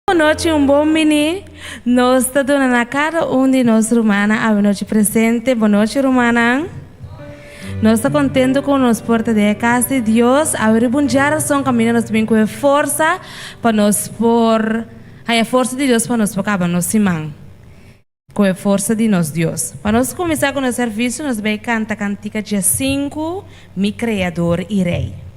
Boa noite, bom mini. Nós estamos na cada de nós, Romana, a noite presente. Boa noite, Romana. Nós estamos contentes com nós porta de casa de Deus. A ribunjar são caminho nós também com força para nós por a força de Deus para nós por acabar nós simão. Com a força de nós Deus. Para nós começar com o serviço, nós vamos cantar a cantiga dia 5, Mi Criador e Rei.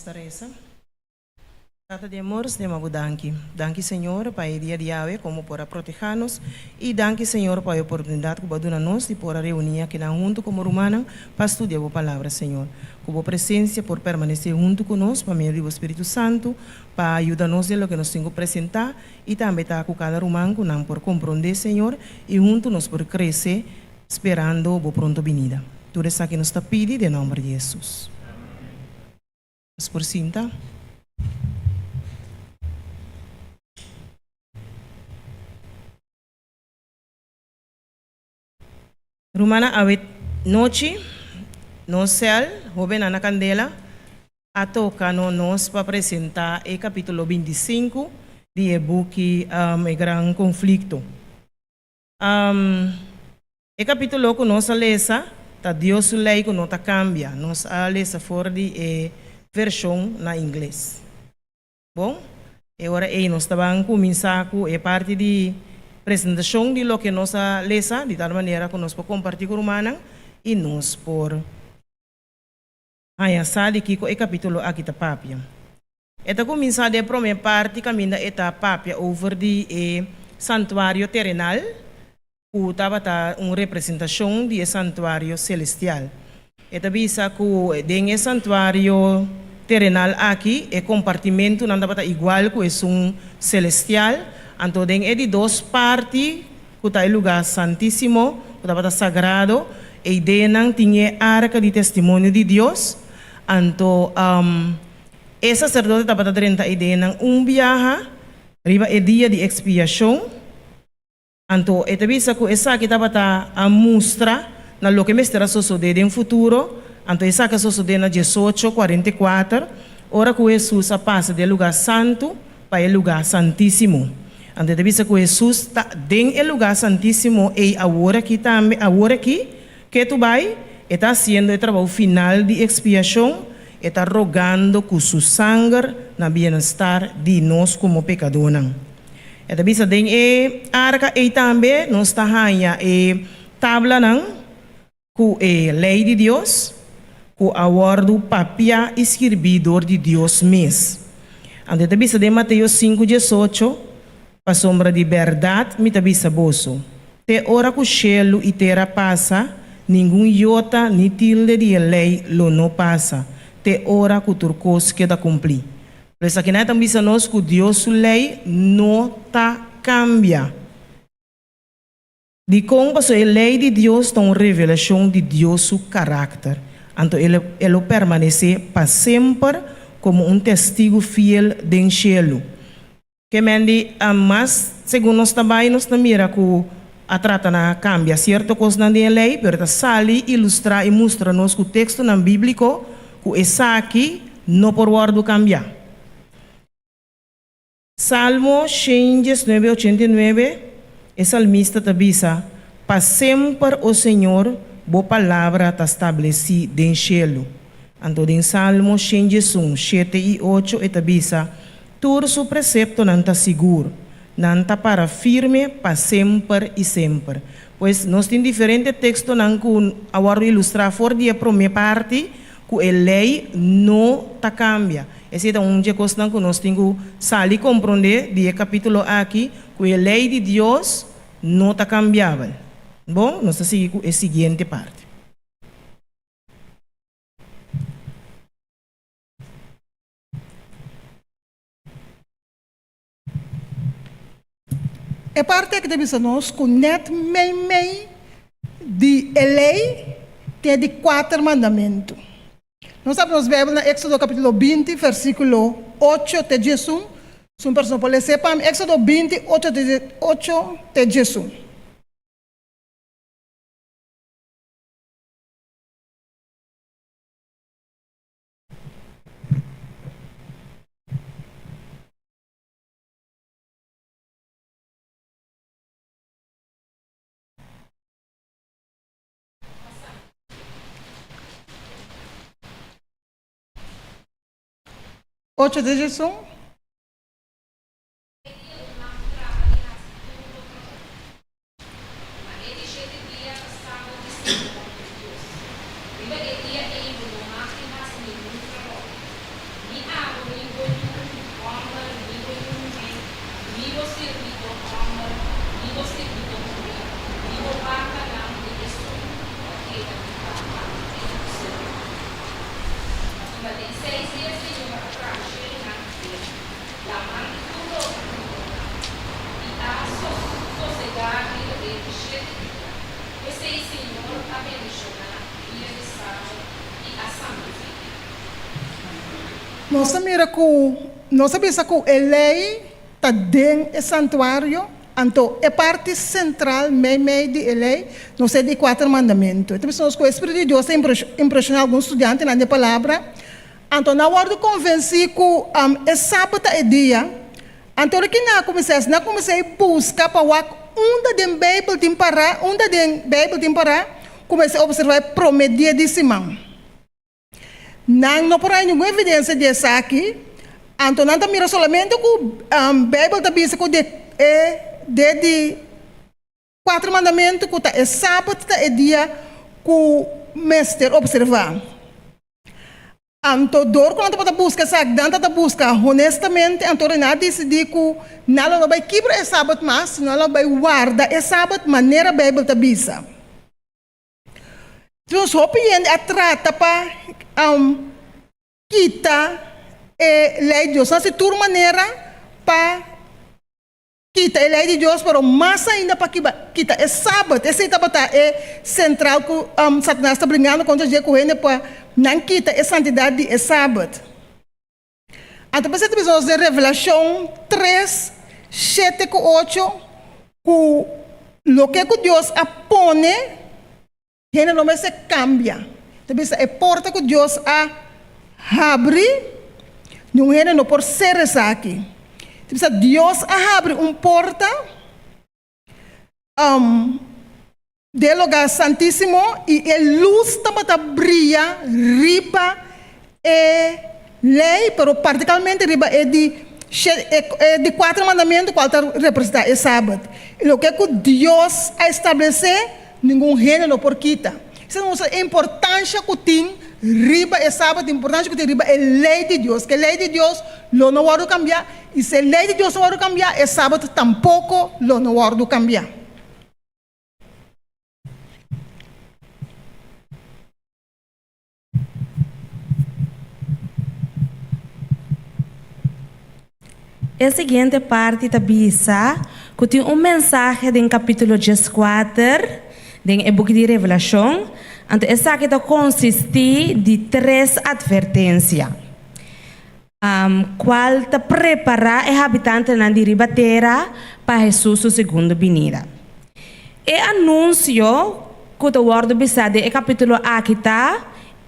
Teresa. Trata de amores, de mago danke. Danke, Senhor, para o dia de hoje, como para proteger-nos. E danke, Senhor, para a oportunidade que você nos de por reunir aqui junto como romana para estudar a palavra, Senhor. Com a presença, por permanecer junto conosco, para meio do Espírito Santo, para ajudar-nos em lo que nos temos que apresentar e também estar com cada romano, não por compreender, Senhor, e junto nos por crescer, esperando a pronto vinda. Tudo isso que nos está pedindo, em nome de Jesus. Por cinta. Romana, a noite, no céu, joven Ana Candela, a toca nos para apresentar o capítulo 25 de book o Gran Conflicto. O capítulo que nós lesa, tá Deus lei que não cambia, nós lesa fora de versão na inglês. Bom, agora nós estamos começar com a parte de apresentação de lo que nós lesa, de tal maneira que nós podemos compartilhar com o romano e nós por sali que o capítulo aqui está papia. Esta começa a primeira parte caminha eta papia over de santuário terrenal, que estava uma representação de santuário celestial. Esta visa que dentro santuário terrenal aqui é compartimento não dá igual que é celestial, Então, tem de duas partes, que está em lugar santíssimo, que está sagrado, e dentro tinha a arca de testemunho de Deus. Então, esse sacerdote estava dentro e dentro viaje, arriba o dia de expiação. Então, esta vez que essa aqui estava a mostrar na lo que me estará sucedendo no futuro. Então, essa que sucedeu na 18:44, ora que Jesus passa do lugar santo para o lugar santíssimo. Então, esta vez que Jesus está dentro do lugar santíssimo e agora aqui também, agora aqui, que tu vai, está fazendo o trabalho final de expiação, está rogando com seu sangue na bem-estar de nós como pecadores. Esta vez dentro a arca e também nós está ganhando a tabla com a lei de Deus, com a ordem papia escrevida de Deus mesmo. Ante a vista de Mateus 5:18, a sombra de verdade, me tabisa bolso. Te ora que o cielo e terra passa, nenhum iota nem tilde de lei lo não passa. Te ora que o turcos queda cumprir. Por isso aqui nós também sabemos que Deus sua lei não tá cambia. De como a lei de Deus é uma revelação de Deus seu caráter. Então ele permanece para sempre como um testigo fiel do cielo. Que mende mas segundo nós também nós mira que a trata na cambia certa coisa na lei, pero ta sali ilustrar e mostra nos que o texto na bíblico que essa aqui não por word cambia. Salmo 189:89, o salmista tabisa, para sempre o Senhor, boa palavra está estabelecida em cielo. Então, em Salmo 107:8, e tabisa, todo seu precepto não está seguro, não está para firme, para sempre e sempre. Pois nós temos diferentes textos que agora ilustrar fora de a primeira parte, que a lei não está cambia. Essa é uma coisa que nós temos que saber compreender de capítulo aqui, que a lei de Deus não está cambiável. Bom, nós seguimos com a seguinte parte. A parte que devemos nós com net meio de lei tem de 4 mandamentos. Nós sabemos na Bíblia, Éxodo capítulo 20, versículo 8 de Jesus. Se uma pessoa pode sepan, Éxodo 20, 8 de Jesus. Ocho de Jesus. Nós sabemos que a lei está dentro do santuário, então a parte central, meio de lei, nós temos de 4 mandamentos. Então, nós, o Espírito de Deus impressiona alguns estudantes na palavra. Então, na hora de convencer que é sábado é dia, então, o que nós comecei a buscar para onde a Bíblia tem para comecei a observar o dia de semana. Não por aí nenhuma evidência disso aqui. Então, não mira somente que a Bíblia está dizendo que de 4 mandamentos, que é sábado, é dia que o mestre observar. Então, quando você busca você busca honestamente, então, não decidir que não vai quebrar o sábado, mas não vai guardar o sábado de maneira a Bíblia está dizendo. Então, só a trata para quitar a lei de Deus, de toda maneira para Kita a lei de Deus, pero mais ainda para kita é sábado. Esse sábado é central que Satanás está brincando contra o correndo para não kita a santidade de sábado. Então, você tem de Revelação 3, 7 com 8, que o que Deus apone, ele não se cambia. Então, é porta que Deus abre, não é não por ser aqui. Então, Deus abre porta do lugar santíssimo e a luz também brilha riba lei, pero particularmente riba de 4 mandamentos qual representa o sábado. E o que Deus a estabelecer, nenhum gênero por quita. Isso é a importância que tem riba é sábado, a importância que tem riba é lei de Deus. Que a lei de Deus não vai cambiar. E se a lei de Deus não vai cambiar, é sábado tampouco não vai cambiar. A seguinte parte da Bíblia que tem mensagem do capítulo 14 do book de Revelação. Então, essa aqui consiste de 3 advertências. Qual te prepara o habitante na riba terra para Jesus sua segunda vinda. E anúncio que o word bisade e capítulo aqui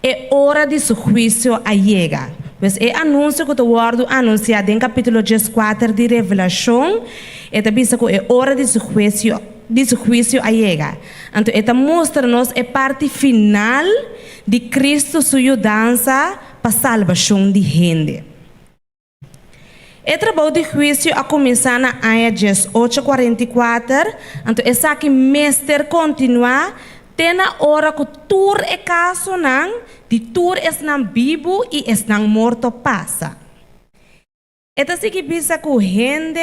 é hora de seu juízo a chega. Pois é anúncio que o word anunciado em capítulo 14 de Revelação é também que é hora de seu juízo a chega. Então, esta mostra-nos a parte final de Cristo sua dança para a salvação de gente. O trabalho de juízo a começar na área 8:44. Então, essa aqui mestre continua tem na hora que tur é caso não, de tur é não vivo e é não morto passa. Esta significa que gente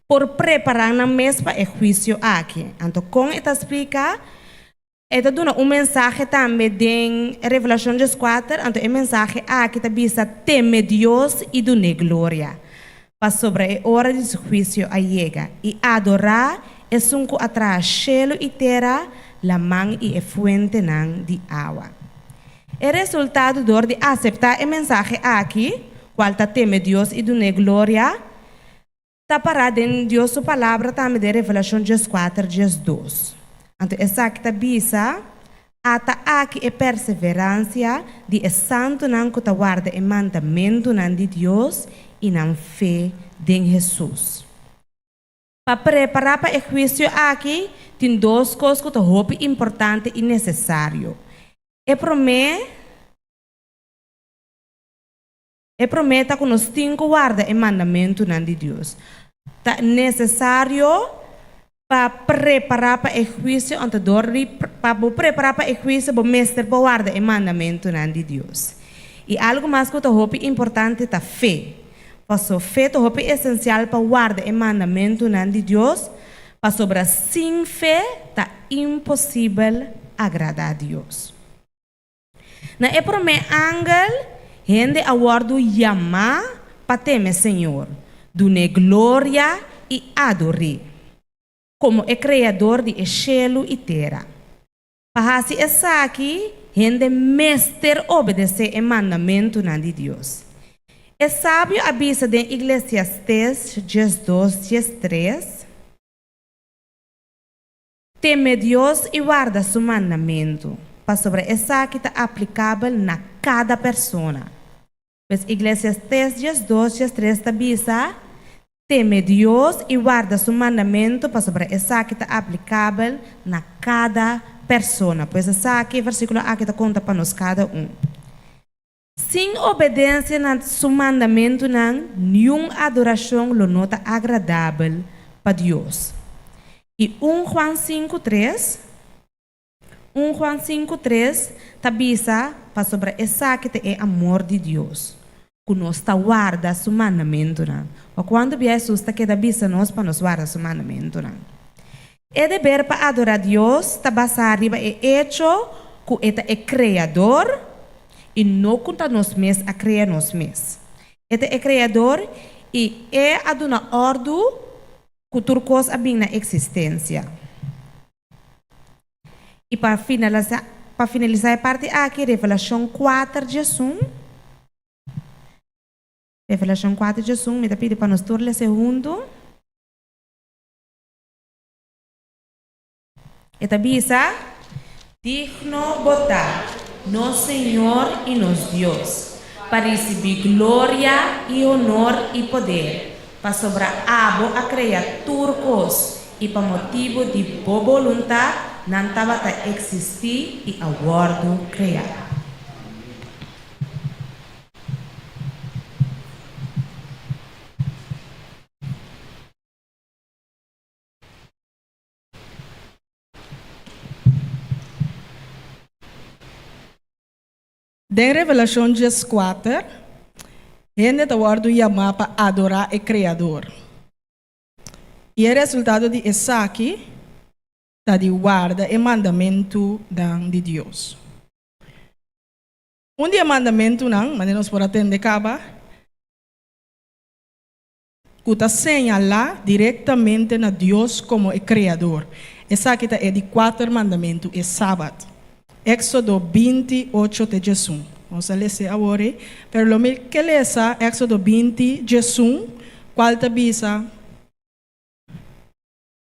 por preparar na mesa para o juízo aqui. Então, com esta explica, esta dá mensagem também em Revelação 14. Então, a mensagem aqui também teme Deus e dá glória. Para sobre a hora de juízo a chega e adorar é sunco atrás cielo e terra, la mão e a fuente de água. O resultado de aceitar a mensagem aqui, qual teme Deus e dá glória, está parado em Deus sua palavra também de Revelação 14, 2. Então, essa aqui está bisa, ata aqui a perseverança de santo não que guarda o mandamento de Deus e na fé de Jesus. Para preparar para o juízo aqui, tem 2 coisas que são importantes e necessárias. Prometa que nós temos que guardar o mandamento de Deus. É necessário para preparar para o juízo, para preparar para o juízo, para mestre para guardar o mandamento de Deus. E algo mais que é importante é a fé. Porque a fé é essencial para guardar o mandamento de Deus. Para sobre sem fé, é impossível agradar a Deus. Na primeiro ângulo, gente aguarda chamar para temer Senhor, dar glória e adorar, como o Criador de cielo e terra. Para assim essa aqui, gente mestre obedecer o mandamento de Deus. É sábio avisa de Eclesiastes 10:2, 10:3. Teme Deus e guarda seu mandamento. Para sobre essa que está aplicável na cada pessoa. Pois Eclesiastes 10:2, 10:3 avisa: teme Deus e guarda seu mandamento. Para sobre essa que está aplicável na cada pessoa. Pois essa aqui, versículo aqui está conta para nós cada um. Sem obediência a seu mandamento, nenhuma adoração lo nota agradável para Deus. E 1 Juan 5:3 tabisa para sobre essa que é amor de Deus. Que nós está guarda seu mandamento. Ou quando Jesus está que tabisa nós para nos guardar seu mandamento. É dever para adorar Deus, está basado em hecho que ele é criador. E não conta nós mesmos a criar nós mesmos. Ele é criador e é a dona ordem turcos abin na existência. E para finalizar a parte aqui, Revelação 4 de Jesus. Revelação 4 de Jesus, me dá pedir para nós ler o segundo. E tabisa, digno botar, no Senhor e nos Deus, para receber glória e honor e poder, para sobrar abo a criar turcos e para motivo de boa vontade, não estava a existir e aguardo criar. De Revelação 4, gente está guardando chamar para adorar o Criador. E o resultado de Isaac está de guarda o mandamento de Deus. Dia mandamento não, mas nós podemos atender caba, que está señalar diretamente na Deus como o Criador. Isaac é de 4 mandamentos, é sábado. Éxodo 28 de Jesus. Vamos ler agora. Pero lo que lesa Éxodo 20 Jesus, qual tabisa?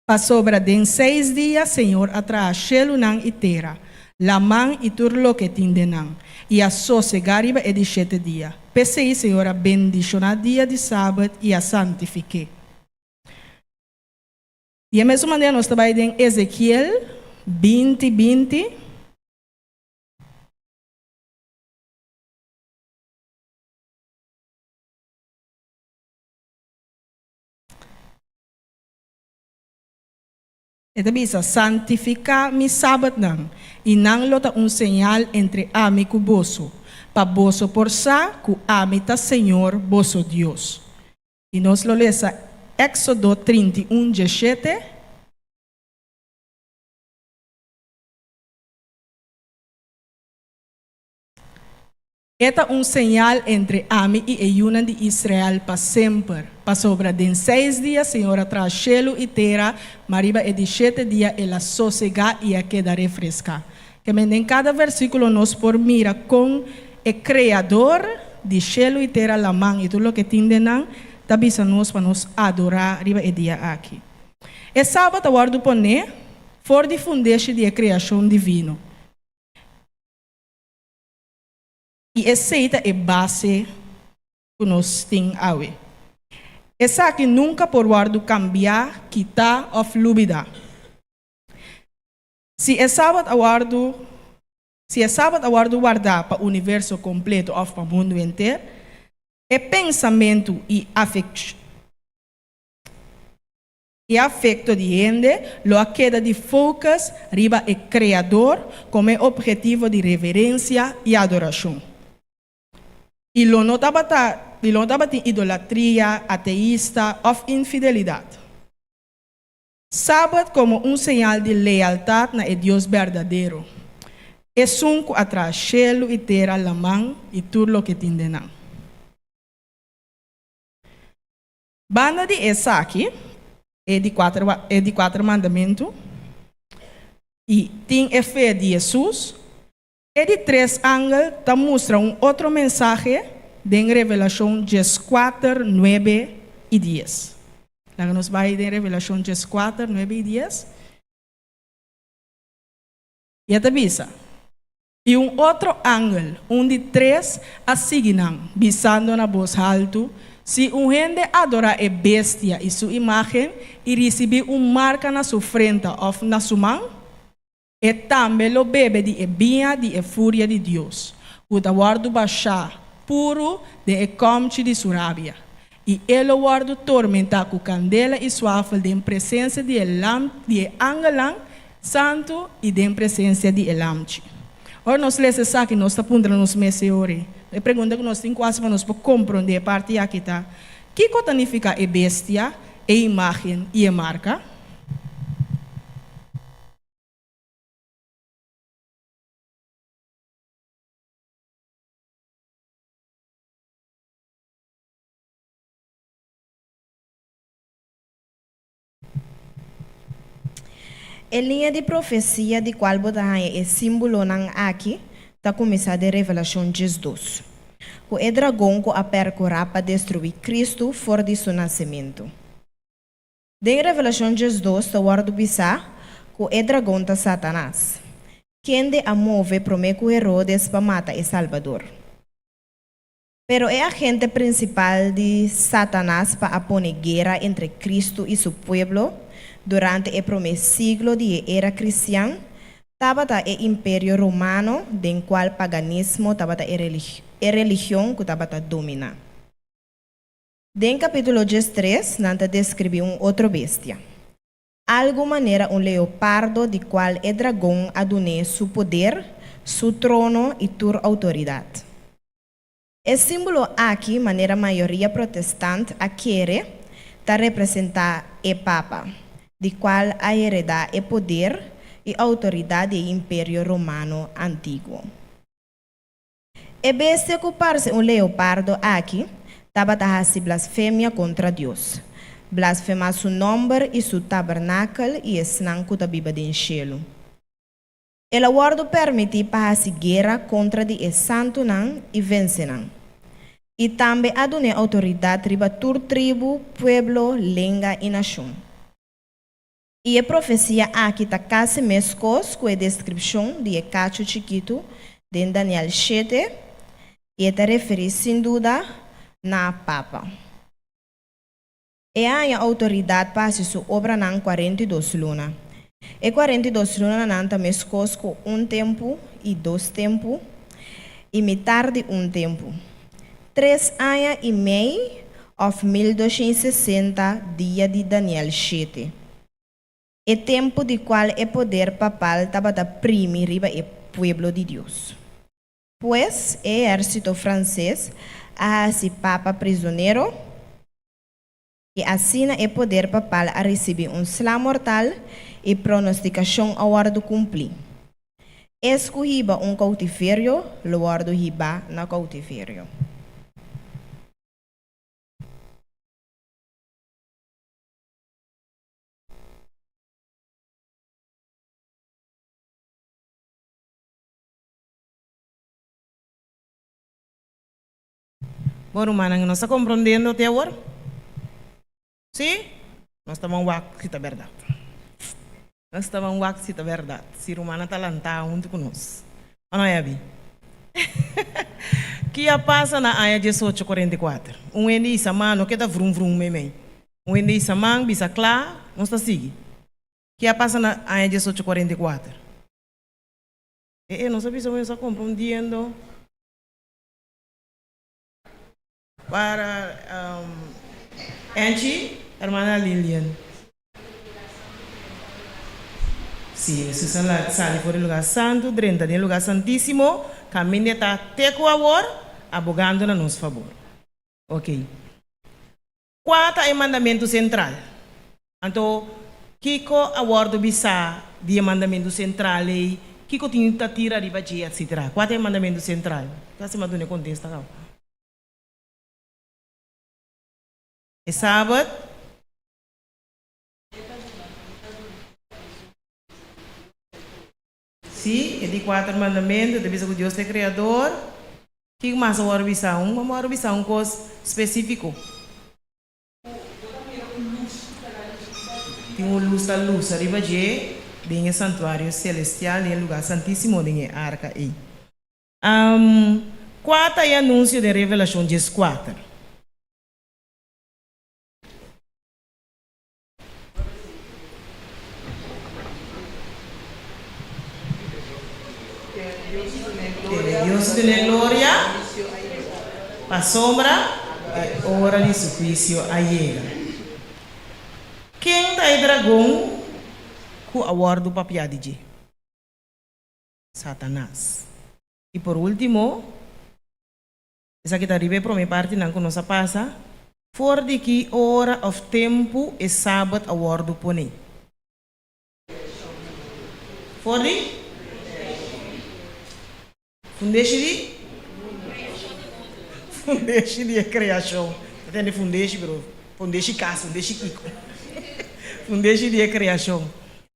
Pasobra de 6 dias, Senhor, atrás shelu nang itera. Lamang iturlo que tindenang. E a sossegariba é de 7 dias. Pensei, Senhor, a bendicionar dia de sábado e a santifique. E a mesma maneira nós trabalhamos em Ezequiel 20. Ito bisa, santificar mi sábado nang, e nang lota señal entre ami ku boso, pa boso por sa, ku ami ta Senhor, boso Dios. E nós lo lesa Éxodo 31:17. Esta señal entre ami e Euna de Israel para sempre. Para sobra de 6 dias, Senhor, atrás shelo e terra, mariba e de 7 dias, ela sossega e a quedar fresca. Que em cada versículo nos por mira com o Criador de shelo e terra, la mão e tudo o que tindenan, tabisa nos para nos adorar, riba e dia aqui. E sábado, guardo pone, for de fundeixe de criação divino. E essa é a base que nós temos hoje. Essa aqui nunca por guardo cambiar, quitar ou flubida. Se é sábado guardo guardar para o universo completo ou para o mundo inteiro, é pensamento e afecto de gente, lo queda de focus riba o Criador como objetivo de reverência e adoração. E lo não estava em idolatria, ateísta ou infidelidade. Sábado como señal de lealdade na Deus verdadeiro. É sunco atrás shelo e terra la mão e tudo o que tindenam. Banda de Isaac é de 4 mandamentos. E tem a fé de Jesus. E de 3 ângulos, te mostra outro mensagem de Revelação 4, 9 e 10. Lá nos vai em Revelação 4, 9 e 10. E a tabisa. E outro ângulo, de 3 assignam, visando na voz alto, se gente adora a bestia e sua imagem e recebe marca na sua frente ou na sua mão, e também lo bebe de vinha de fúria de Deus. O guardo baixar puro de comte de sua rábia. E ele guardo tormentar com candela e suave de presença de angelang santo e de presença de elamchi. Ora nós lemos essa aqui, nós estamos nos meses hoje. A pergunta que nós temos quase para nós compreender a parte aqui está. Que significa a bestia, a imagem e a marca? A linha de profecia de qual botahan é símbolo nang aqui, tá começar de revelação de Jesus. O é dragão que a percorra para destruir Cristo fora de seu nascimento. De revelação de Jesus, tá guardo bisa, que é dragão tá Satanás. Quem de a move promeco Herodes para matar o Salvador. Pero é agente principal de Satanás para poner guerra entre Cristo e seu povo durante o primeiro siglo de era cristã. Tabata o Império Romano, den qual paganismo tabata a religião que tabata domina. Den capítulo 13, nanta descreve outro bestia. Algo maneira leopardo de qual o dragão adune seu poder, seu trono e sua autoridade. O símbolo aqui, maneira maioria protestante, a querer, está representar o Papa, de qual a hereda o poder e autoridade do Império Romano Antigo. E bestia que parece leopardo aqui, estava a se blasfêmia contra Deus. Blasfemar seu nome e seu tabernáculo e o sangue da Bíblia do cielo. Ela guarda permite para se guerra contra o santo nan e vencenan. E também adune autoridade riba tur tribo, pueblo, língua e nação. E a profecia aqui está quase mescos com a descrição de cacho chiquito de Daniel 7 e está referido sem dúvida na Papa. E a autoridade para sua obra na 42 luna. E 42 luna na está mescos com tempo e 2 tempos e metade de tempo. 3 anos e meio of 1260 dia de Daniel 7. E tempo de qual o poder papal estava a prime riba o pueblo de Deus. Pois o exército francês a se papa prisioneiro e assina o poder papal a receber slam mortal e pronosticação a guardo cumprir. Escorriba cautiverio, lo guardo riba na cautiverio. Bom, humana, nós estamos compreendendo até agora? Sim? Nós estamos em WAC, se é verdade. Nós estamos em WAC, se é verdade. Se a humana está lá junto conosco. Não é, Abi? Que a passa na área 1844. Ende isa mano, que dá vrum vrum memem. Ende isa man, bisa claro, nós está seguindo. Que a passa na área 1844. Não sabia se eu estou compreendendo. Para Angie, hermana Lilian. Sí, Susana sale por el lugar santo, drenta del lugar santísimo, camina está teco agora, abogando a nosso favor. Ok. Quarto é o mandamento central. Então, Kiko abordo bisa de mandamento central e Kiko tinha tira riba de etc. Quarto é o mandamento central. Kasi madune contesta ka. É sábado. Sim, é de 4 mandamentos, de vez que Deus é criador. Que mais agora bisa um coisa específico. Tem luz da luz, arriba de o santuário celestial e o lugar santíssimo de arca aí. Quarto é o anúncio de Revelação 14. Deus de glória, a sombra, a hora de seu juízo a llega. Quem é o dragão que aguarda o papel de Satanás? E por último, essa que está arriba para minha parte, não conosco passa, fora de que hora of tempo é sábado aguarda o pone. Fora de? Fundeixe de criação. Entende? Fundeixe, bro. Fundeixe casa, fundeixe Kiko. Fundeixe de criação.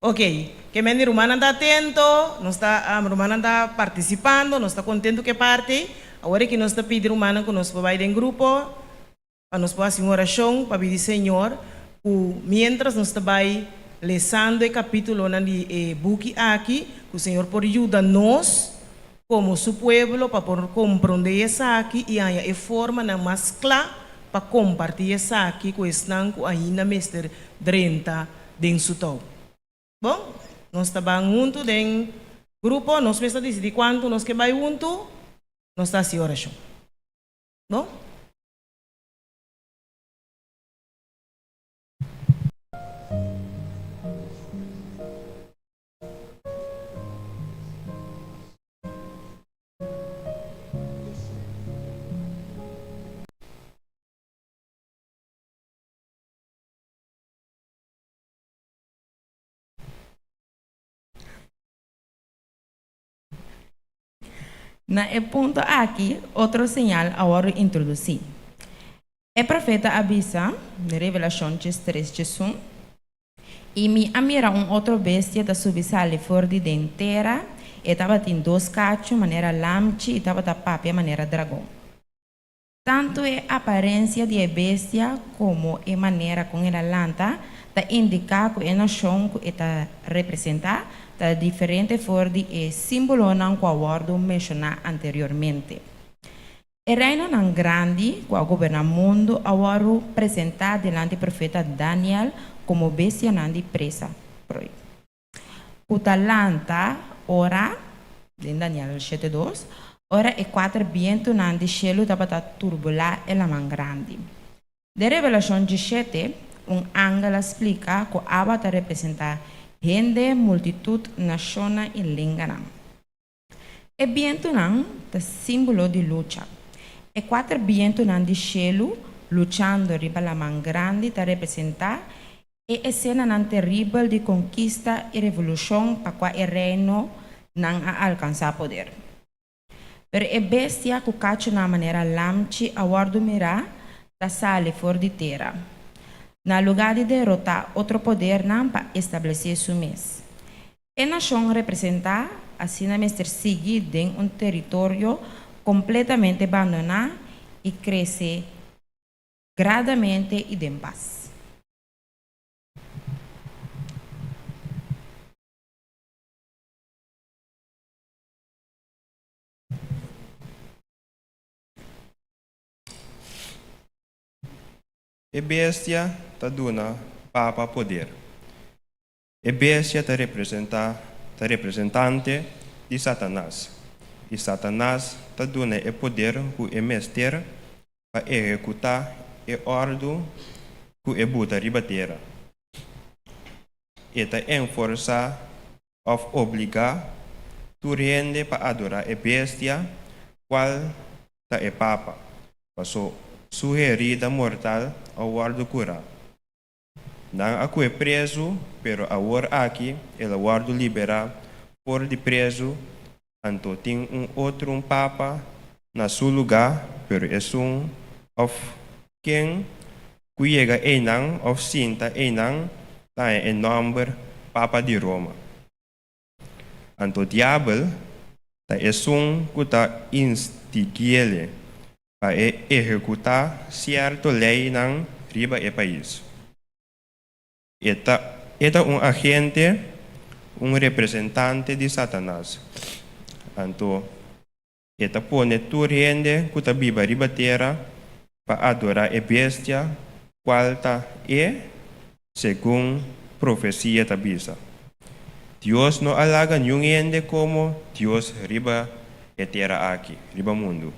Ok, que mendi Romana está atento, nós está Romana está participando, nós está contento que parte. Agora que nós está pedindo Romana que nós vai em grupo, para nós fazer uma oração para pedir Senhor, mientras nós está vai lendo o capítulo na book aqui, que o Senhor pode ajudar nós como seu povo para poder compreender isso aqui e a forma na mais clara para compartilhar isso aqui com esse nanco ainda mestre 30 dentro do seu. Bom, nós estamos juntos em grupo, nós vamos decidir quanto nós que vai juntos, nós estamos em oração. Bom? Na e ponto aqui, outro sinal agora introduzir. O profeta avisa, na Revelação 3:1, e me amira outro bestia da subissale fora de dentera, e estava em 2 cachos, maneira lamchi, e estava tapado maneira dragão. Tanto a aparência de bestia como a maneira com ela lanta, está indica que a nação que está representa está diferente fora de símbolo não que eu mencionado anteriormente. O reino não grande, que governa o mundo, agora apresentado diante do profeta Daniel como bestia não de presa. O talanta, ora, em Daniel 7:2, ora é 4 vientos não de cielo para turbular e la man grande. De Revelação 17, ángel explica que a Abba representa gente, multitud, nação e língua. E viento não é símbolo de luta. E 4 vientos não de cielo, lutando riba la man grande, está representa a cena não terrível de conquista e revolução para que o reino não alcançar poder. Pero a bestia que cacho na maneira lamchi a guardo mirar da sale fora de terra. Na lugar de derrotar outro poder não para estabelecer seu mês. A nação representa assim na mestre seguir em território completamente abandonado e cresce gradualmente e em paz. E bestia ta duna papa poder. E bestia ta representante de Satanás. E Satanás ta duna e poder ku e mester para executar e ordem ku e buta ribatera. E ta enforça of obligar tu rende para adorar e bestia qual ta e papa. Passou sugerida mortal ao guardo cura. Não aku é preso, pero agora aqui ele guardo libera por de preso, anto tem outro papa na seu lugar, pero é of quem cuiega enang of sinta enang tá em nome papa de Roma. Anto diabo tá é que tá instigele para executar certa lei ng riba e país. Esta agente, representante de Satanás. Anto, esta pone tu rende que viva riba terra para adorar a bestia, qual ta segundo profecia tabisa. Dios no alaga nenhum rende como Dios riba e terra aqui, riba mundo.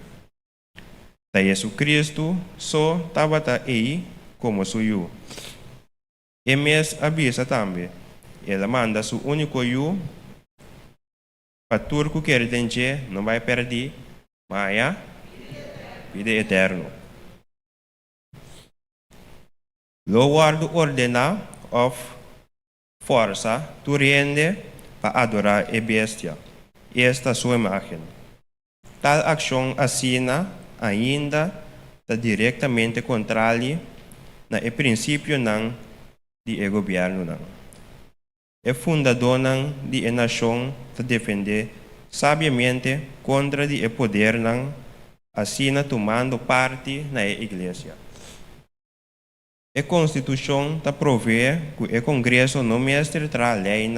Ta Jesus Cristo só estava aí como suyo. E mes avisa também. Ele manda seu único eu para turco que retenge não vai perder, mas vida eterno. Lo guardo ordena of força tu rende para adorar a bestia. Esta sua imagem. Tal ação assina ainda está diretamente contrário na princípio não de governo não. é fundador de a nação para defender sabiamente contra o poder assim tomando parte na igreja. A Constituição ta provê que o Congresso não mestre tra lei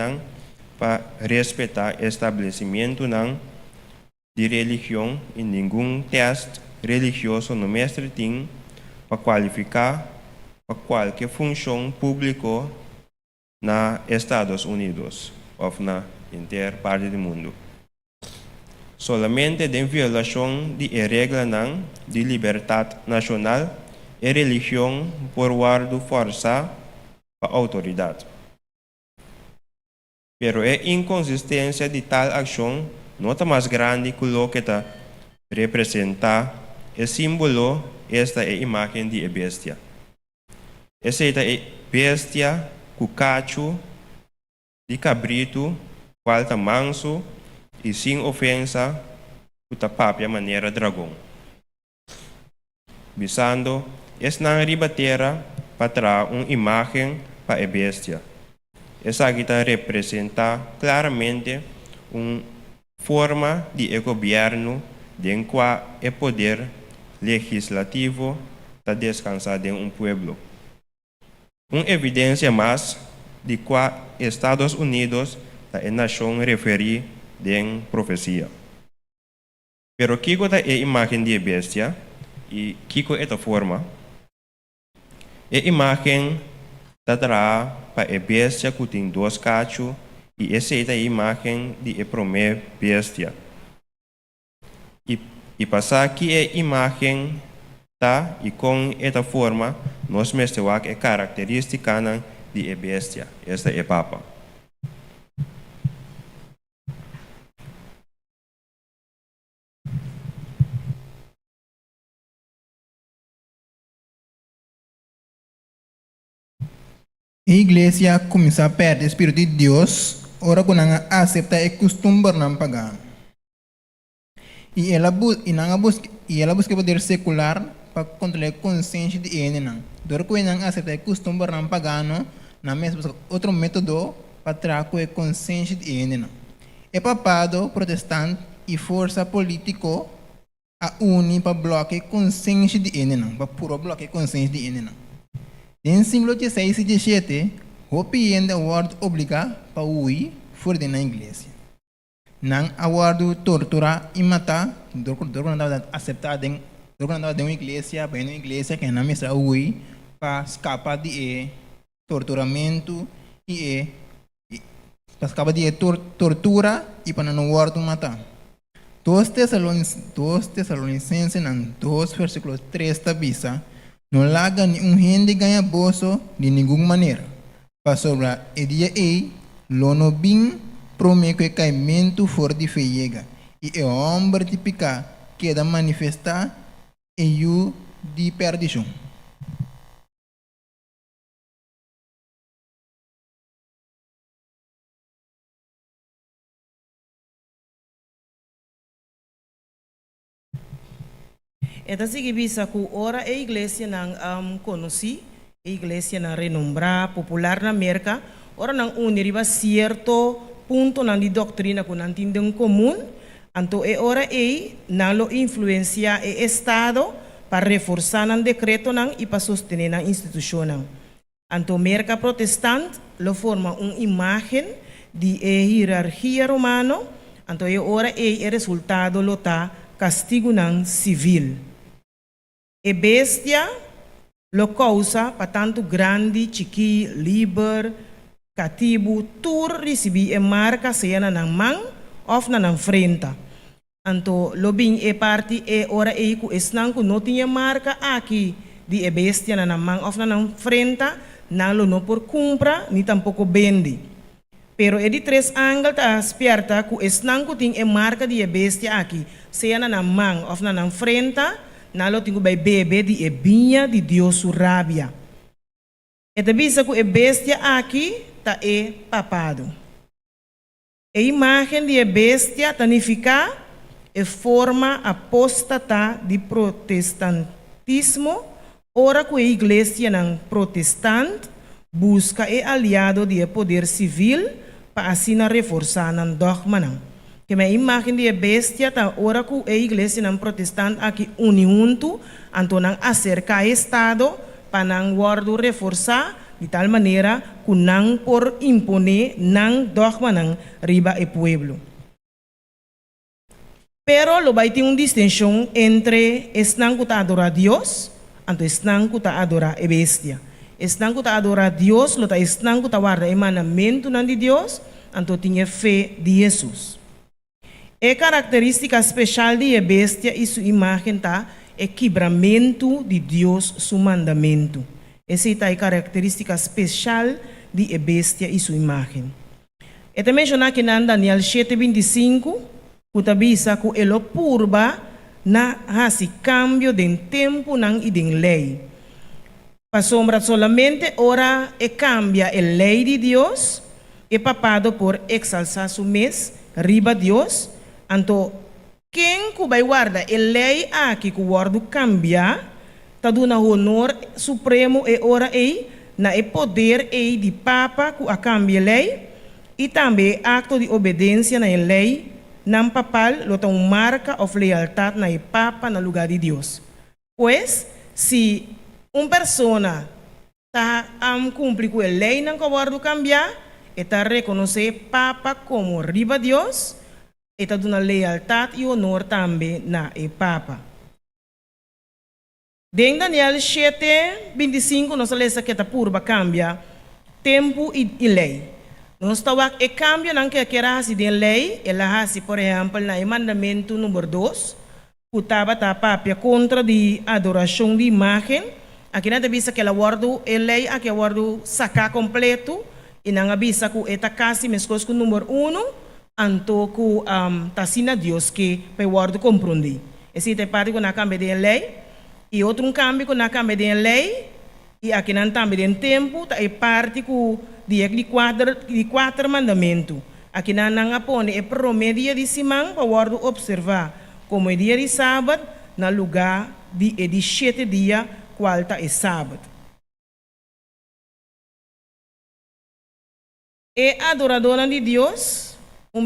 para respeitar o estabelecimento de religião e nenhum teste religioso no mestre tem para qualificar para qualquer função pública na Estados Unidos ou na inteira parte do mundo. Solamente de violação de regra de liberdade nacional e religião por guardo força para a autoridade. Pero a inconsistência de tal ação nota mais grande que o que representa o símbolo esta é a imagem de bestia. Essa é a bestia cucacho de cabrito, qual manso e sem ofensa, que tapapia maneira dragão. Visando, na ribatera para uma imagem para a bestia. Essa aqui representa claramente uma forma de governo em qual o poder legislativo está descansado em pueblo. Uma evidência mais de qual Estados Unidos é a nação referir em profecia. Pero Kiko é a imagem de bestia e Kiko é a forma. A imagem trará para a bestia que tem dois cachos e essa é a imagem de a primeira bestia. E passar que a imagem tá e com esta forma nós mostramos a característica de a bestia. Esta é a papa. A igreja começa a perder o Espírito de Deus, ora quando aceita o costume não pagano. E ela busca poder secular para controlar a consciência de ele. Dora quando aceita o costume não pagano, na mesma outro método para trazer a consciência de ele. É papado, protestante e força política a unir para bloquear a consciência de ele, para puro bloquear a consciência de ele. Em século XVI e XVII, o piende award obriga para ui fora da igreja. Não award tortura e matar, não aceitar de uma igreja, para uma igreja que não mesa ui para escapar de torturamento e para escapar de tortura e para não award matar. 2 Tessalonicenses, 2 versículos 3 tabisa, não larga nenhum gente ganha bolso de nenhuma maneira. Para sobrar o dia lono bem promete que caimento for de feiega e o homem típica queda manifestar e o de perdição. Esta significa que ora a igreja não conhece, a igreja não renombrada, popular na América, ora não uniriba certo ponto de doutrina que não tem em comum, então é ora não lo influencia o Estado para reforçar o decreto e para sostener a instituição. Então a América protestante lo forma uma imagem de hierarquia romana, então é ora o resultado lo tá castigo civil. E bestia lo causa para tanto grande, chiqui, liber, cativo, tur recebi e marca seja na mão ou na frente. Anto lo bem e parte e ora e ku esnan ku não tinha marca aqui de e bestia na mão ou na frente, não lo não por compra ni tampouco vende. Pero e de 3 ângulos tá esperta ku esnan ku tinha e marca de e bestia aqui, seja na mão ou na frente. Nalo tingo by bebê de ebinha de Deus rabia. E também que a bestia aqui tá papado. A imagem de bestia tanifica e forma apóstata de protestantismo, ora que a igreja não protestante, busca e aliado de poder civil para assim reforçar o dogma. Que me imagem de bestia tá ora que a igreja não protestante aqui junto, então não acerca ao Estado para não guardo reforçar de tal maneira que não por imponer não dogma não riba o pueblo. Pero lo vai ter uma distinção entre estão que adora a Deus e estão que adora a bestia. Estão que adora a Deus, lo estão que guarda o mandamento de Deus, então tinha fé de Jesus. A característica especial de a bestia e sua imagem tá é quebramento de Deus, seu mandamento. Essa é a característica especial de a bestia e sua imagem. E também mencionar que em Daniel 7:25, que avisa que ele purba na hasi cambio de tempo e de lei. Para sombra solamente ora e cambia a lei de Deus e papado por exaltar su mes riba Deus. Então, quem que vai guardar a lei aqui que guarda cambia, está dando honor supremo e ora na e poder de papa que a cambia a lei e também acto de obediência na lei não papal lo tem marca of lealtad na e papa na lugar de Deus. Pois se uma pessoa está cumprir com a lei não que guarda cambiar, está reconhecer papa como riba Deus. Está dando lealtad e honor também na e papa. Em Daniel 7:25 nós lemos que está purba cambia tempo e lei. Nós estamos e cambio não que era assim de lei, ela assim por exemplo na mandamento número 2, que estava papia contra de adoração de imagem. Aqui não avisa que ela guarda a lei, aqui guarda sacar completo e não avisa que está quase mescos com número 1. Anto ku tasina Deus que pe guardo compreender. Esse é parte que na cambia de lei e outro cambio que na cambia de lei e aqui não também de tempo tá é parte que de quatro mandamentos. Aqui não apone é promedia de simão para guardo observar como é dia de sábado na lugar de 7 dias qual tá é sábado. E adoradora de Deus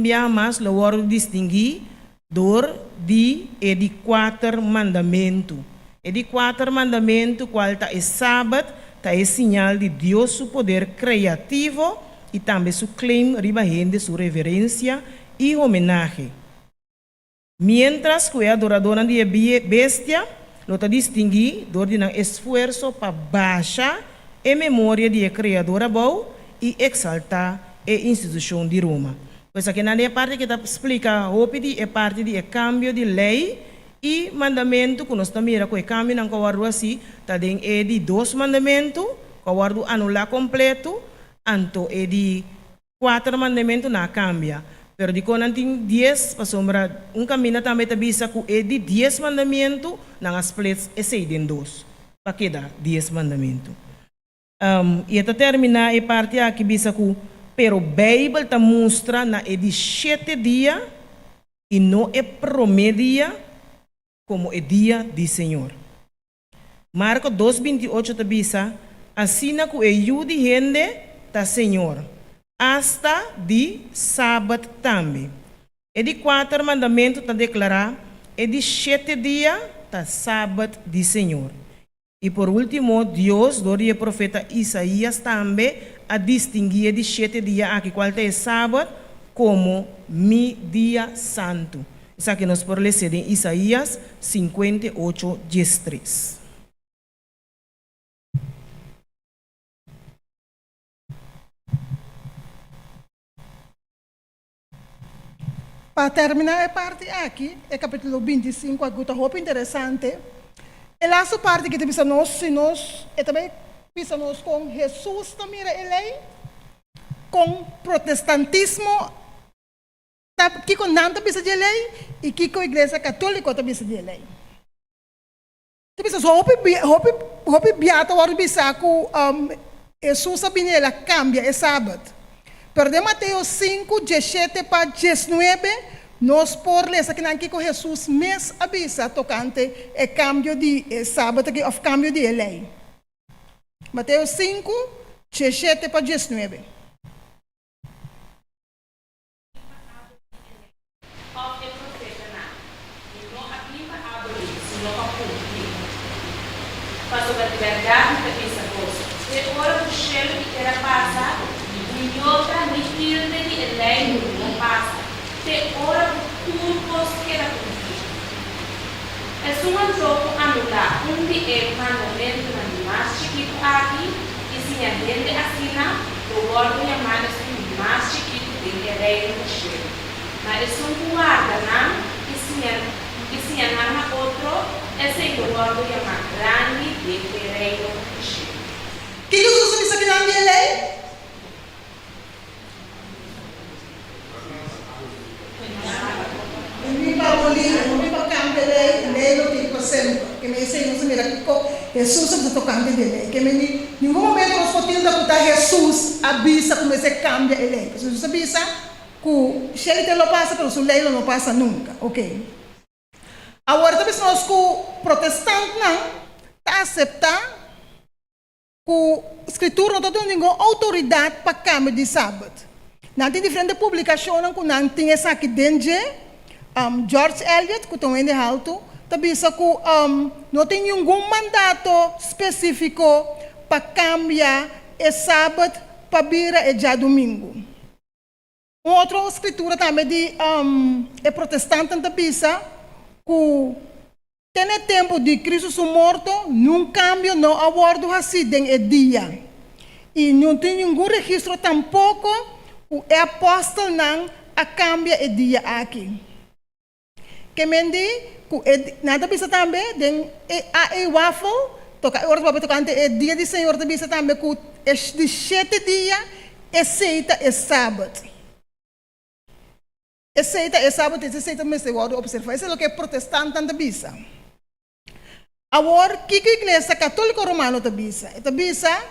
dia mais lo guardo distinguir de 4 mandamentos. E de 4 mandamentos, qual está é sábado, está é sinal de Deus, seu poder criativo e também seu claim riba gente, sua reverência e homenagem. Mientras que a adoradora de bestia, lo está distinguir de um esforço para baixar a memória de criadora boa e exaltar a instituição de Roma. Pois aqui na parte que explica é parte de cambio de lei e mandamento que nós também com o cambio não guardo assim, tá de 2 mandamentos, guardo anular completo, anto de 4 mandamentos na cambia. Pero de quando tem 10 para sombra caminho também avisa que de 10 mandamentos não splits é 6 em 2. Para que dá 10 mandamentos. E até terminar a parte aqui bisa que pero Bíblia ta mostra na de 7 dias e não é promedia como é dia do Senhor. Marcos 2:28 ta bisa assim na que é de gente ta Senhor hasta de sábado também. E de 4 mandamentos ta declarar é de 7 dias ta sábado do Senhor. E por último, Deus, do profeta Isaías também a distinguir de 7 dias aqui, qual é sábado, como mi dia santo. Isso aqui nós podemos ler em Isaías 58:13. Para terminar a parte aqui, é capítulo 25, a guta roupa interessante. E lá a parte que precisa nós, e também precisa nós com Jesus também a lei, com protestantismo, que com nada precisa de lei, e que com a igreja católica também precisa de lei. Precisa só roupa biata, o bisa que Jesus sabia ela cambia é sábado. Pero de Mateus 5:17 para 19, nós por ler que aqui com Jesus mes avisa tocante o cambio de sábado, o cambio de lei. Mateus 5, 17 para 19. Passo per verdade per questa cosa. E ora o cielo che era passa, ignota mi tilde di lei non passa. E ora o turco che era contigo. E su un gioco annulla, undi e mandamento na dimashi que aqui, e se entende assim, o gordo e a mãe su dimashi que tem rei no cielo. Mas é um guarda, não? E se andar outro, esse gordo e a mãe grande de rei no cielo. Que Jesus disse que não é lei? Não para abolir, não para cambiar lei não tem que sempre. Que me disse, não se mira que Jesus está tocando de lei. Que me em nenhum momento nós podemos dar Jesus avisa como se cambia a lei. Jesus avisa que se ele te lo passa, pero su lei não passa nunca, ok? Agora talvez nós que o protestante não está aceitar que a escritura não tem nenhuma autoridade para cambio de sábado. Não tem diferente publicação que não tem essa aqui dentro. George Eliot, que também é alto, também disse que não tem nenhum mandato específico para cambiar o sábado para vir já domingo. Outra escritura também de protestante também disse que tem tempo de Cristo morto, não cambia, não abordo assim no dia. E não tem nenhum registro tampouco o apóstolo não a cambia o dia aqui. Que mendi, nada bisa também, den a waffle, toca ora para tocar ante dia de Senhor também bisa também que de 7 dias é seita é sábado. É seita é sábado, é seita mas eu vou observar. Isso é o que é protestante também bisa. Agora, que a igreja católica romana também bisa? Também bisa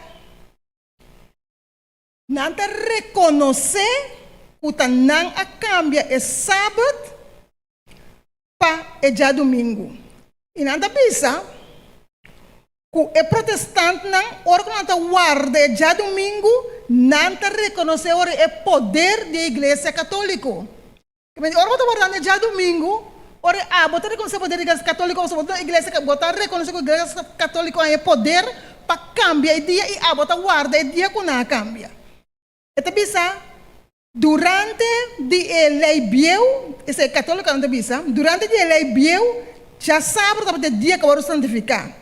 não reconhecer que não a cambia é sábado para é já domingo. E não pensa que é protestante não, ora que não guarda é já domingo, não reconhece ora é poder da igreja católica. Ora que guarda é já domingo, ora botar reconhecer o poder da igreja católica, ou botar a igreja botar reconhecer que a igreja católica é poder para cambiar o dia e botar guarda é dia que não cambia. Então pensa durante a lei biel, esse é católico não pensa, durante a lei biel, já sabe que o dia que vai santificar.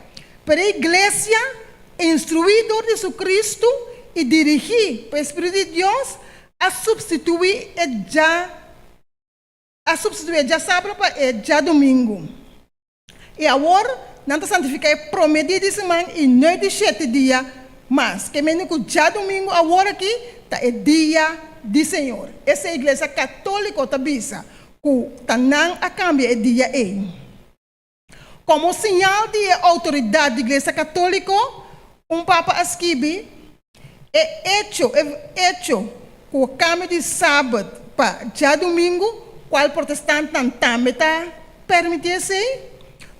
Para a igreja, instruidor de Jesus Cristo e dirigir para o Espírito de Deus a substituir já sábado para já domingo. E agora, não está santificar é prometido de semana e não de 7 dias, mas que menos que já domingo, agora aqui, está é dia de Senhor. Essa é a igreja católica também, que não a cambia é dia como sinal de autoridade da igreja católica, Papa escreve é hecho que o cambio de sábado para já domingo, qual protestante também está permitindo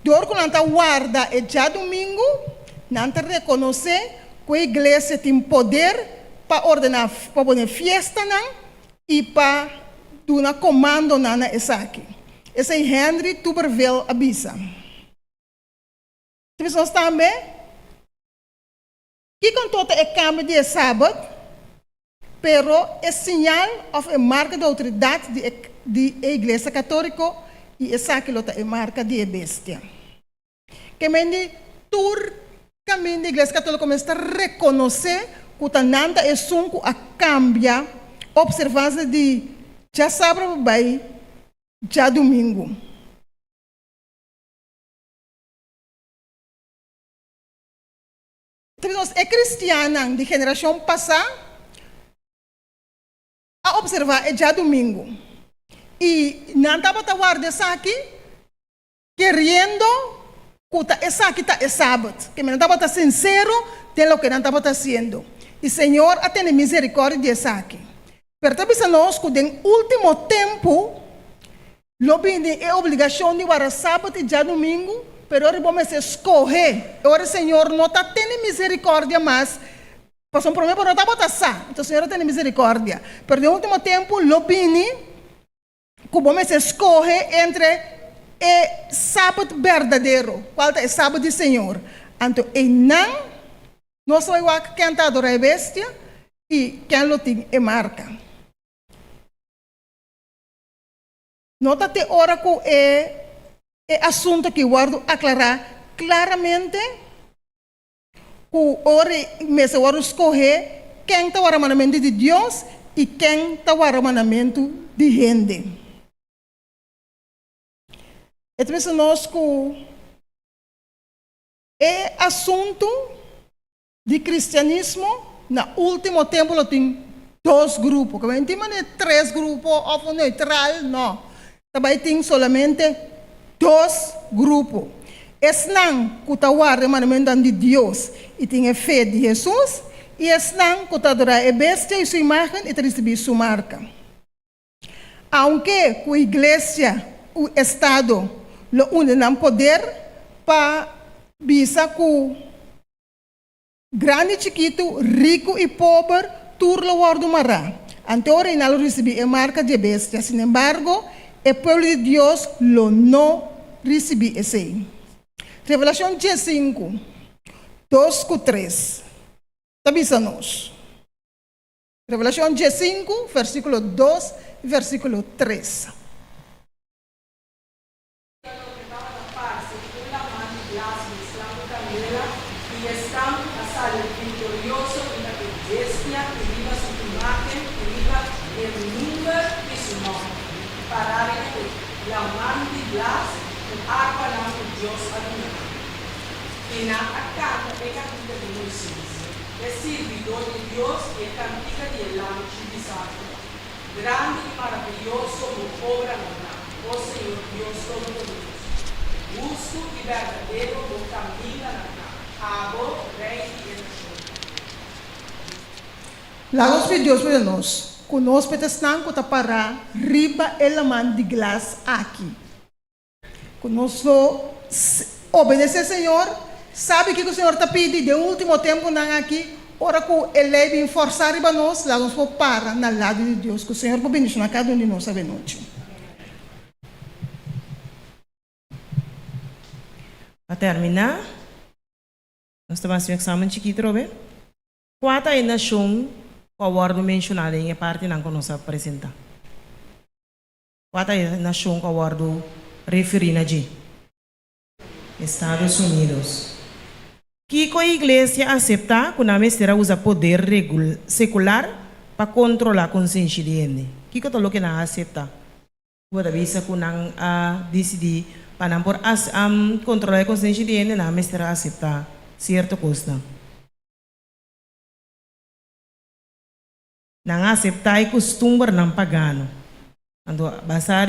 dor que não guarda é já domingo, não reconhecer que a igreja tem poder para ordenar, para fazer festa e para dar comando na essa aqui. Esse é Henry Tuberville avisa. Nós também, que com todo é cambio de sábado, pero é sinal ou é marca de autoridade da igreja católica e essa aqui é marca de bestia. Que mende turcamente a igreja católica começa a reconhecer que nada é sunco a cambia observância de já sábado vai já domingo. É cristiana de geração passada a observar é já domingo. E não estava a guardar isso aqui, querendo que essa aqui é sábado. Que não estava sincero de lo que não estava fazendo. E Senhor, atende misericórdia disso aqui. Pero também nós que no último tempo, é obrigação de guardar sábado e já domingo, pero ora vamos escorrer. Ora Senhor, não está tendo misericórdia, mas Passou um problema para não botar. Então, Senhor, tem misericórdia. Pero no último tempo, lo bini, como se escorre entre o sábado verdadeiro, qual é o sábado do Senhor. Então, e não só igual que quem está adorando a bestia e quem lo tem é marca. Nota te ora que é assunto que eu guardo aclarar claramente que ora mesa ora escorrer quem está o armazenamento de Deus e quem está o armazenamento de gente. Então, nós que é assunto de cristianismo, no último tempo tem 2 grupos, que não tem 3 grupos, ou neutral, não. Também tem somente 2 grupos. Es não que está o armazenamento de Deus e tem a fé de Jesus, e es não que está adorando a bestia e sua imagem e receber sua marca. Aunque a igreja, o Estado, lo unem no poder para bisa que grande e chiquito, rico e pobre, tudo o guardo mará. Anteora não recebe a marca de bestia. Sin embargo, o povo de Deus lo não recebe esse. Revelação 5, 2-3. Tabisa-nos. Revelação 5, versículo 2 e versículo 3. E na acata é cantiga de Moisés, é servidor de Deus e é cantiga de Elam Chibisato. Grande e maravilhoso no obra mortal, ó Senhor Deus Todo-Poderoso. Justo e verdadeiro no caminho na terra, Abo, Rei e Eterno. Lagos de Deus para nós, conosco estão que para riba elaman de glas aqui. Conosco obedecer Senhor. Sabe que o Senhor está pedindo de último tempo não aqui, ora que ele vem forçar para nós, lá nós vamos parar no lado de Deus, que o Senhor vai bendizer na cada um de nós essa noite. Para terminar, nós estamos fazendo um exame chiquito, Robert. Qual é a nação que o guardo mencionado em parte não nós apresentar? Qual é a nação que o guardo referindo a Estados Unidos. Que a igreja aceita que a mestra usa poder secular para controlar a consciência de gente. Que é o que não aceita? Você visa que não decidir para não controlar a consciência de gente, a mestra aceita certa coisa. Não aceita o costume não pagano. Então, basar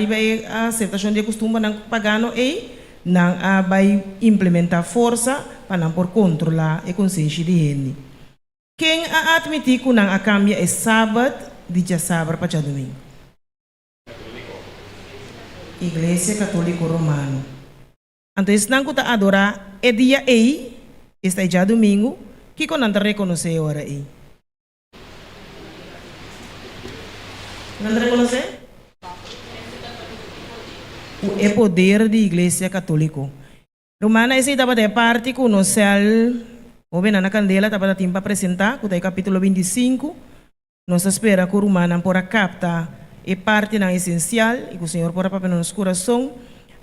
a aceitação de costume não pagano é não vai implementar força para não por controlar a consciência de gente. Quem admitir que não cambia é sábado, dia sábado para domingo. Igreja Católica Romana. Então, se não está adorar é dia aí, está já domingo, que não está reconhecer hora aí. Não está reconhecer? O poder da Igreja Católica. Romana, esse estava de parte que o céu, o na candela, estava tempo para apresentar, que é capítulo 25. Nós espera que o Romana por captar a parte não essencial e que o Senhor por papel no nosso coração.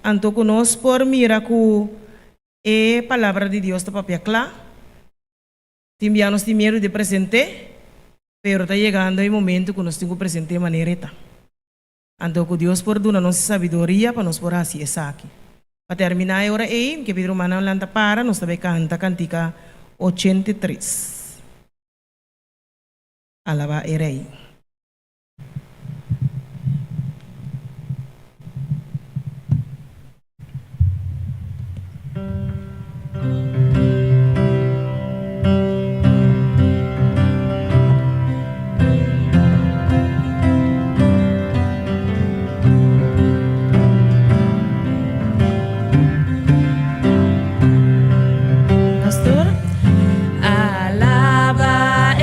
Então, que nós por mira que a palavra de Deus está papel claro. Timbianos tem medo de presente, pero está chegando o momento que nós temos que presentar de maneira reta. Então, que Deus por dar nossa sabedoria para nós por assim essa aqui. Para terminar a hora aí, que Pedro Manão lanta para, nós também canta cantica 83. Alaba era aí. Alaba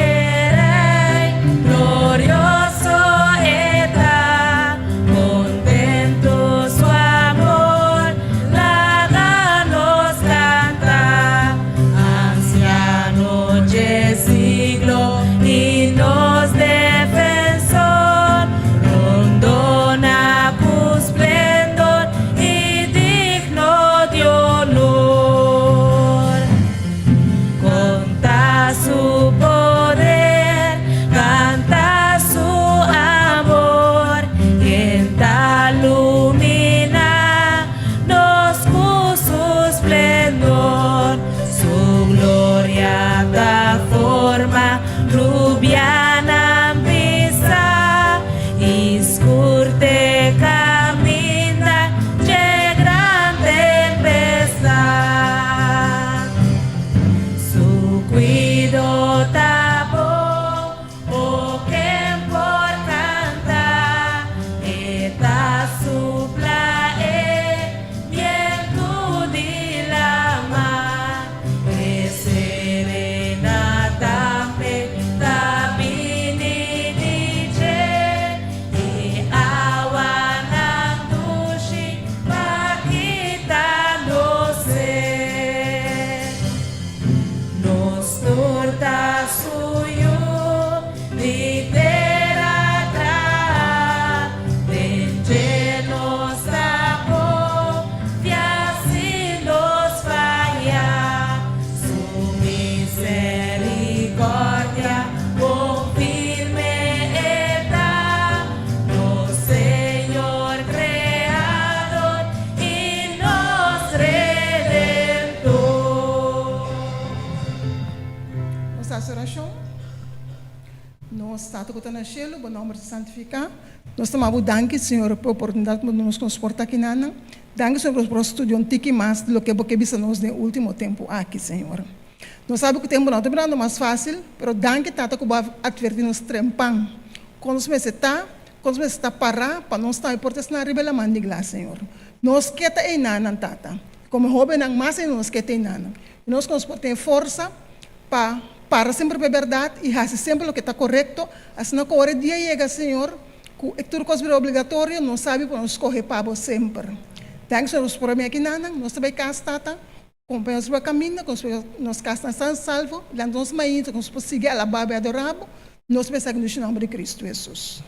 nossa oração. Nós estamos com o cielo, o nome de santificar. Nós estamos dando, Senhor, pela oportunidade de nos transportar aqui, Nana. Danke, Senhor, por estudar um pouco mais do que você viu nos no último tempo aqui, Senhor. Nós sabemos que o tempo não é mais fácil, mas danke, Tata, que vai advertir nos trempão. Quando nós está parar, para não estar portas na ribela mandigla, Senhor. Nós queremos ir Nana, Tata. Como jovem, nós queremos ir Nana. Nós temos força para sempre a verdade e fazer sempre o que está correto. Assim, na hora dia chega, Senhor, que tudo que é obrigatório, não sabe para nos correr para você sempre. Danke, Senhor, por mim aqui, Nana. Nós também casa, Tata. Acompanhamos o caminho, nós casa estão salvos. Lá nós mais, nós podemos seguir a baba e adorar. Nós pensamos no nome de Cristo Jesus.